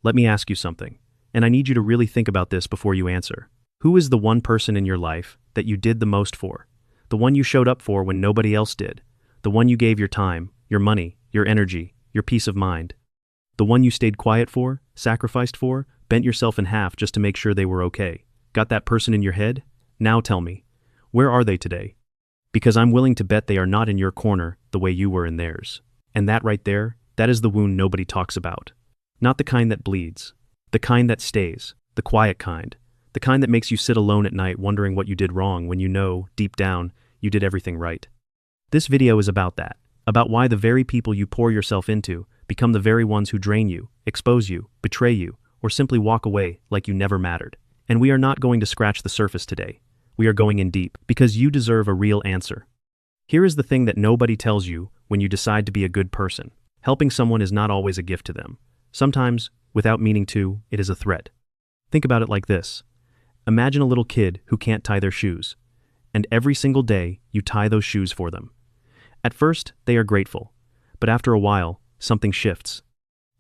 Let me ask you something, and I need you to really think about this before you answer. Who is the one person in your life that you did the most for? The one you showed up for when nobody else did? The one you gave your time, your money, your energy, your peace of mind? The one you stayed quiet for, sacrificed for, bent yourself in half just to make sure they were okay? Got that person in your head? Now tell me, where are they today? Because I'm willing to bet they are not in your corner the way you were in theirs. And that right there, that is the wound nobody talks about. Not the kind that bleeds. The kind that stays. The quiet kind. The kind that makes you sit alone at night wondering what you did wrong when you know, deep down, you did everything right. This video is about that. About why the very people you pour yourself into become the very ones who drain you, expose you, betray you, or simply walk away like you never mattered. And we are not going to scratch the surface today. We are going in deep, because you deserve a real answer. Here is the thing that nobody tells you when you decide to be a good person. Helping someone is not always a gift to them. Sometimes, without meaning to, it is a threat. Think about it like this. Imagine a little kid who can't tie their shoes. And every single day, you tie those shoes for them. At first, they are grateful. But after a while, something shifts.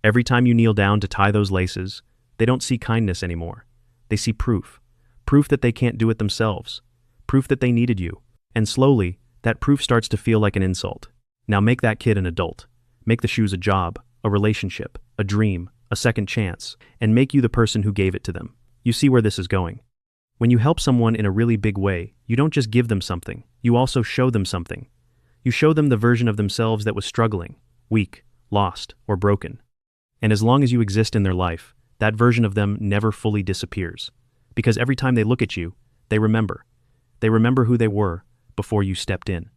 Every time you kneel down to tie those laces, they don't see kindness anymore. They see proof. Proof that they can't do it themselves. Proof that they needed you. And slowly, that proof starts to feel like an insult. Now make that kid an adult. Make the shoes a job, a relationship, a dream, a second chance, and make you the person who gave it to them. You see where this is going. When you help someone in a really big way, you don't just give them something, you also show them something. You show them the version of themselves that was struggling, weak, lost, or broken. And as long as you exist in their life, that version of them never fully disappears. Because every time they look at you, they remember. They remember who they were before you stepped in.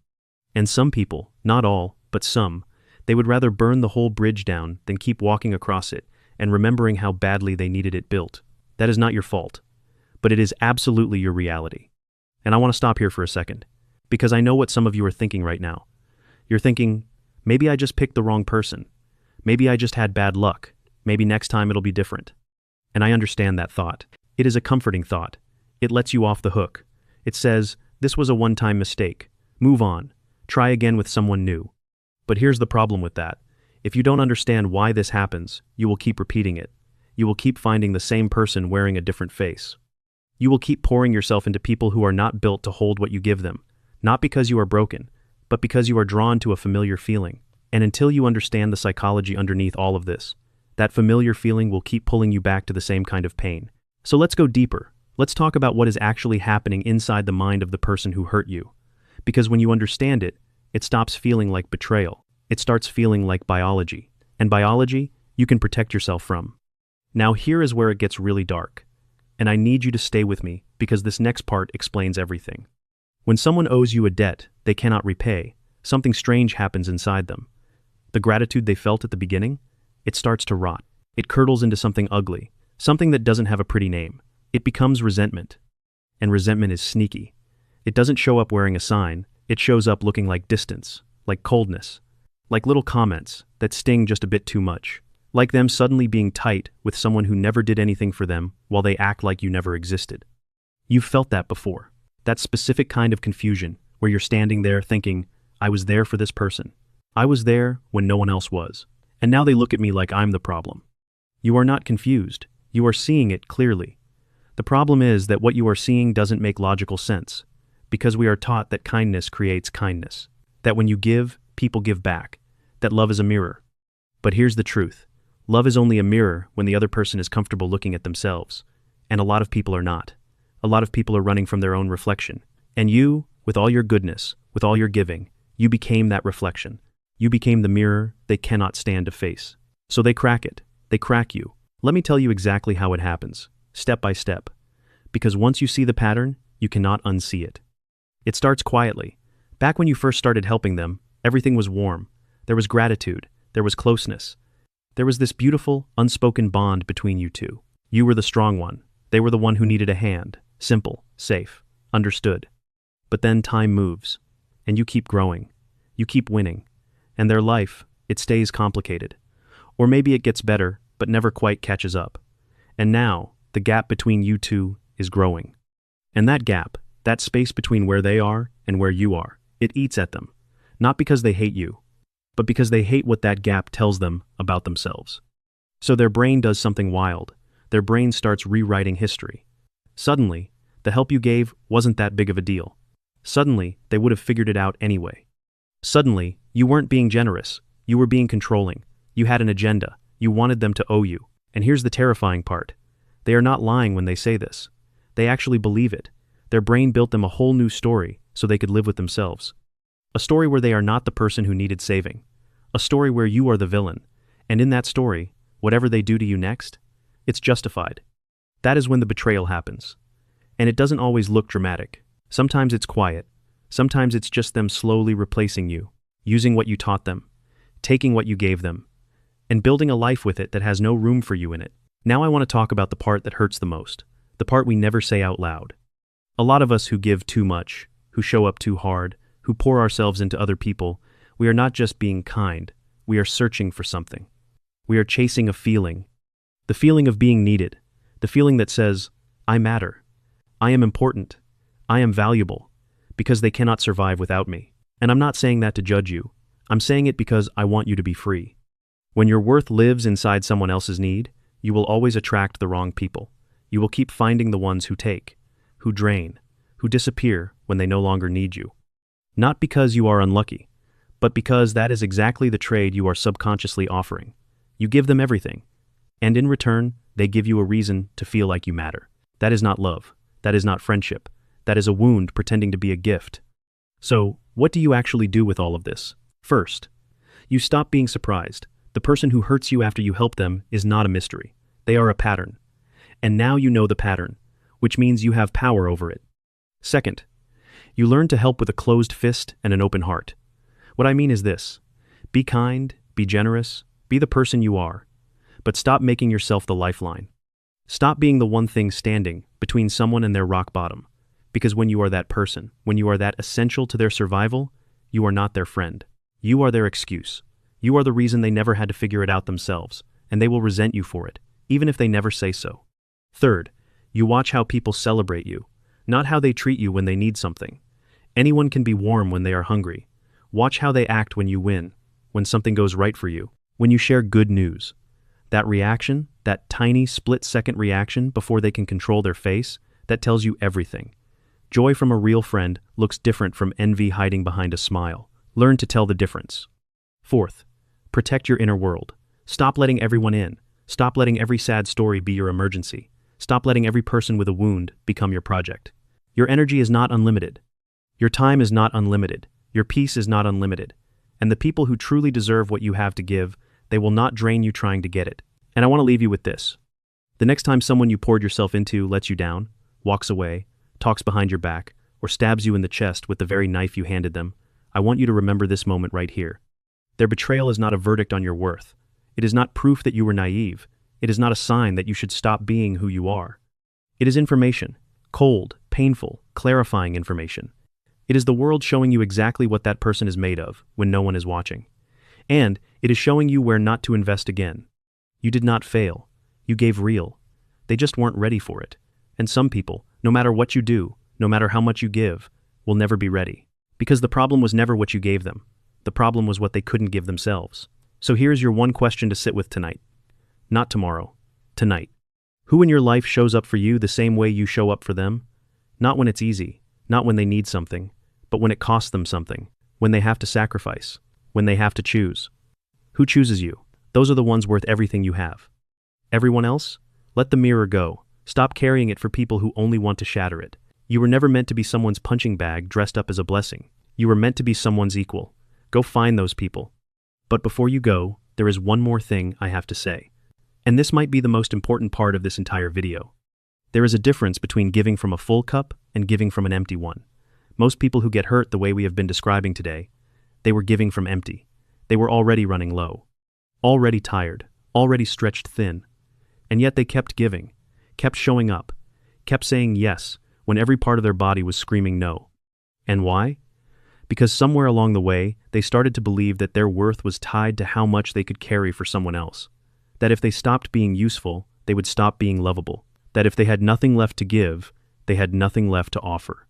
And some people, not all, but some, they would rather burn the whole bridge down than keep walking across it and remembering how badly they needed it built. That is not your fault, but it is absolutely your reality. And I want to stop here for a second, because I know what some of you are thinking right now. You're thinking, maybe I just picked the wrong person. Maybe I just had bad luck. Maybe next time it'll be different. And I understand that thought. It is a comforting thought. It lets you off the hook. It says, this was a one-time mistake. Move on. Try again with someone new. But here's the problem with that. If you don't understand why this happens, you will keep repeating it. You will keep finding the same person wearing a different face. You will keep pouring yourself into people who are not built to hold what you give them. Not because you are broken, but because you are drawn to a familiar feeling. And until you understand the psychology underneath all of this, that familiar feeling will keep pulling you back to the same kind of pain. So let's go deeper. Let's talk about what is actually happening inside the mind of the person who hurt you. Because when you understand it, it stops feeling like betrayal. It starts feeling like biology. And biology, you can protect yourself from. Now here is where it gets really dark. And I need you to stay with me, because this next part explains everything. When someone owes you a debt they cannot repay, something strange happens inside them. The gratitude they felt at the beginning, it starts to rot. It curdles into something ugly, something that doesn't have a pretty name. It becomes resentment. And resentment is sneaky. It doesn't show up wearing a sign, it shows up looking like distance, like coldness, like little comments that sting just a bit too much. Like them suddenly being tight with someone who never did anything for them while they act like you never existed. You've felt that before. That specific kind of confusion where you're standing there thinking, I was there for this person. I was there when no one else was. And now they look at me like I'm the problem. You are not confused. You are seeing it clearly. The problem is that what you are seeing doesn't make logical sense, because we are taught that kindness creates kindness. That when you give, people give back. That love is a mirror. But here's the truth. Love is only a mirror when the other person is comfortable looking at themselves. And a lot of people are not. A lot of people are running from their own reflection. And you, with all your goodness, with all your giving, you became that reflection. You became the mirror they cannot stand to face. So they crack it. They crack you. Let me tell you exactly how it happens, step by step. Because once you see the pattern, you cannot unsee it. It starts quietly. Back when you first started helping them, everything was warm. There was gratitude. There was closeness. There was this beautiful, unspoken bond between you two. You were the strong one. They were the one who needed a hand. Simple, safe, understood. But then time moves, and you keep growing. You keep winning. And their life, it stays complicated. Or maybe it gets better, but never quite catches up. And now, the gap between you two is growing. And that gap, that space between where they are and where you are, it eats at them. Not because they hate you, but because they hate what that gap tells them about themselves. So their brain does something wild. Their brain starts rewriting history. Suddenly, the help you gave wasn't that big of a deal. Suddenly, they would have figured it out anyway. Suddenly, you weren't being generous. You were being controlling. You had an agenda. You wanted them to owe you. And here's the terrifying part. They are not lying when they say this. They actually believe it. Their brain built them a whole new story so they could live with themselves. A story where they are not the person who needed saving. A story where you are the villain. And in that story, whatever they do to you next, it's justified. That is when the betrayal happens. And it doesn't always look dramatic. Sometimes it's quiet. Sometimes it's just them slowly replacing you, using what you taught them, taking what you gave them, and building a life with it that has no room for you in it. Now I want to talk about the part that hurts the most, the part we never say out loud. A lot of us who give too much, who show up too hard, who pour ourselves into other people, we are not just being kind, we are searching for something. We are chasing a feeling. The feeling of being needed. The feeling that says, I matter. I am important. I am valuable. Because they cannot survive without me. And I'm not saying that to judge you. I'm saying it because I want you to be free. When your worth lives inside someone else's need, you will always attract the wrong people. You will keep finding the ones who take, who drain, who disappear when they no longer need you. Not because you are unlucky, but because that is exactly the trade you are subconsciously offering. You give them everything. And in return, they give you a reason to feel like you matter. That is not love. That is not friendship. That is a wound pretending to be a gift. So, what do you actually do with all of this? First, you stop being surprised. The person who hurts you after you help them is not a mystery. They are a pattern. And now you know the pattern, which means you have power over it. Second, you learn to help with a closed fist and an open heart. What I mean is this: be kind, be generous, be the person you are. But stop making yourself the lifeline. Stop being the one thing standing between someone and their rock bottom. Because when you are that person, when you are that essential to their survival, you are not their friend. You are their excuse. You are the reason they never had to figure it out themselves, and they will resent you for it, even if they never say so. Third, you watch how people celebrate you, not how they treat you when they need something. Anyone can be warm when they are hungry. Watch how they act when you win, when something goes right for you, when you share good news. That reaction, that tiny split-second reaction before they can control their face, that tells you everything. Joy from a real friend looks different from envy hiding behind a smile. Learn to tell the difference. Fourth, protect your inner world. Stop letting everyone in. Stop letting every sad story be your emergency. Stop letting every person with a wound become your project. Your energy is not unlimited. Your time is not unlimited. Your peace is not unlimited. And the people who truly deserve what you have to give, they will not drain you trying to get it. And I want to leave you with this. The next time someone you poured yourself into lets you down, walks away, talks behind your back, or stabs you in the chest with the very knife you handed them, I want you to remember this moment right here. Their betrayal is not a verdict on your worth. It is not proof that you were naive. It is not a sign that you should stop being who you are. It is information. Cold, painful, clarifying information. It is the world showing you exactly what that person is made of when no one is watching. And it is showing you where not to invest again. You did not fail. You gave real. They just weren't ready for it. And some people, no matter what you do, no matter how much you give, will never be ready. Because the problem was never what you gave them. The problem was what they couldn't give themselves. So here's your one question to sit with tonight. Not tomorrow. Tonight. Who in your life shows up for you the same way you show up for them? Not when it's easy, not when they need something, but when it costs them something, when they have to sacrifice, when they have to choose. Who chooses you? Those are the ones worth everything you have. Everyone else? Let the mirror go. Stop carrying it for people who only want to shatter it. You were never meant to be someone's punching bag dressed up as a blessing. You were meant to be someone's equal. Go find those people. But before you go, there is one more thing I have to say. And this might be the most important part of this entire video. There is a difference between giving from a full cup and giving from an empty one. Most people who get hurt the way we have been describing today, they were giving from empty. They were already running low. Already tired. Already stretched thin. And yet they kept giving. Kept showing up. Kept saying yes when every part of their body was screaming no. And why? Because somewhere along the way, they started to believe that their worth was tied to how much they could carry for someone else. That if they stopped being useful, they would stop being lovable. That if they had nothing left to give, they had nothing left to offer.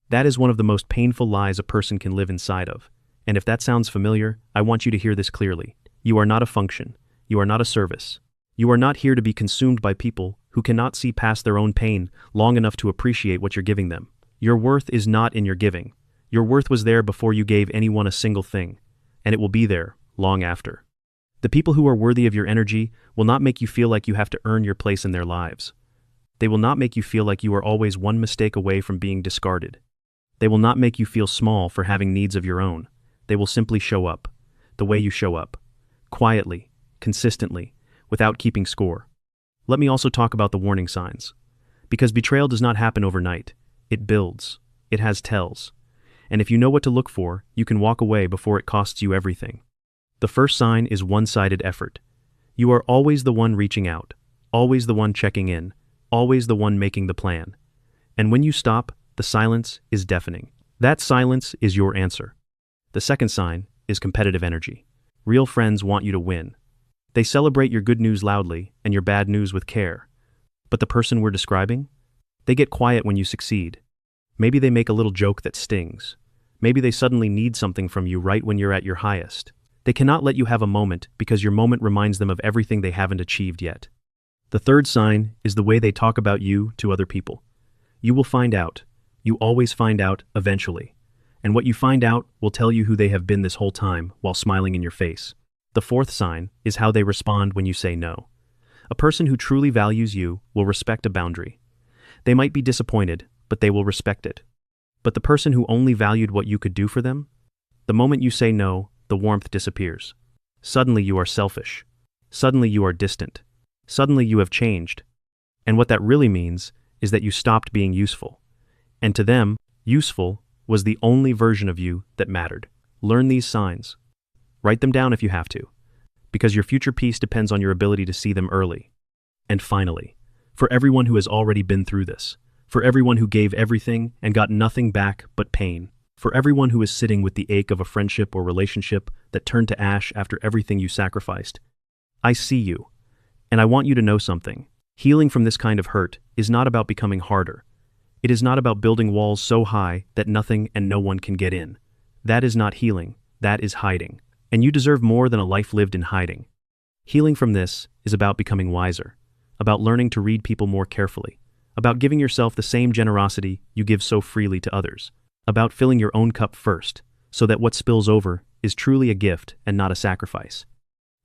That is one of the most painful lies a person can live inside of. And if that sounds familiar, I want you to hear this clearly. You are not a function. You are not a service. You are not here to be consumed by people who cannot see past their own pain long enough to appreciate what you're giving them. Your worth is not in your giving. Your worth was there before you gave anyone a single thing, and it will be there long after. The people who are worthy of your energy will not make you feel like you have to earn your place in their lives. They will not make you feel like you are always one mistake away from being discarded. They will not make you feel small for having needs of your own. They will simply show up, the way you show up, quietly, consistently, without keeping score. Let me also talk about the warning signs. Because betrayal does not happen overnight. It builds. It has tells. And if you know what to look for, you can walk away before it costs you everything. The first sign is one-sided effort. You are always the one reaching out, always the one checking in, always the one making the plan. And when you stop, the silence is deafening. That silence is your answer. The second sign is competitive energy. Real friends want you to win. They celebrate your good news loudly and your bad news with care. But the person we're describing? They get quiet when you succeed. Maybe they make a little joke that stings. Maybe they suddenly need something from you right when you're at your highest. They cannot let you have a moment because your moment reminds them of everything they haven't achieved yet. The third sign is the way they talk about you to other people. You will find out. You always find out eventually. And what you find out will tell you who they have been this whole time while smiling in your face. The fourth sign is how they respond when you say no. A person who truly values you will respect a boundary. They might be disappointed, but they will respect it. But the person who only valued what you could do for them? The moment you say no, the warmth disappears. Suddenly you are selfish. Suddenly you are distant. Suddenly you have changed. And what that really means is that you stopped being useful. And to them, useful was the only version of you that mattered. Learn these signs. Write them down if you have to, because your future peace depends on your ability to see them early. And finally, for everyone who has already been through this, for everyone who gave everything and got nothing back but pain, for everyone who is sitting with the ache of a friendship or relationship that turned to ash after everything you sacrificed, I see you, and I want you to know something. Healing from this kind of hurt is not about becoming harder. It is not about building walls so high that nothing and no one can get in. That is not healing, that is hiding. And you deserve more than a life lived in hiding. Healing from this is about becoming wiser, about learning to read people more carefully, about giving yourself the same generosity you give so freely to others, about filling your own cup first, so that what spills over is truly a gift and not a sacrifice.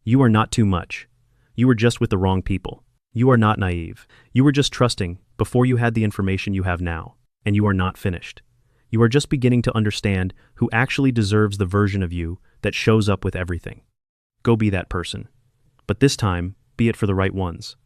You are not too much. You were just with the wrong people. You are not naive. You were just trusting before you had the information you have now, and you are not finished. You are just beginning to understand who actually deserves the version of you that shows up with everything. Go be that person. But this time, be it for the right ones.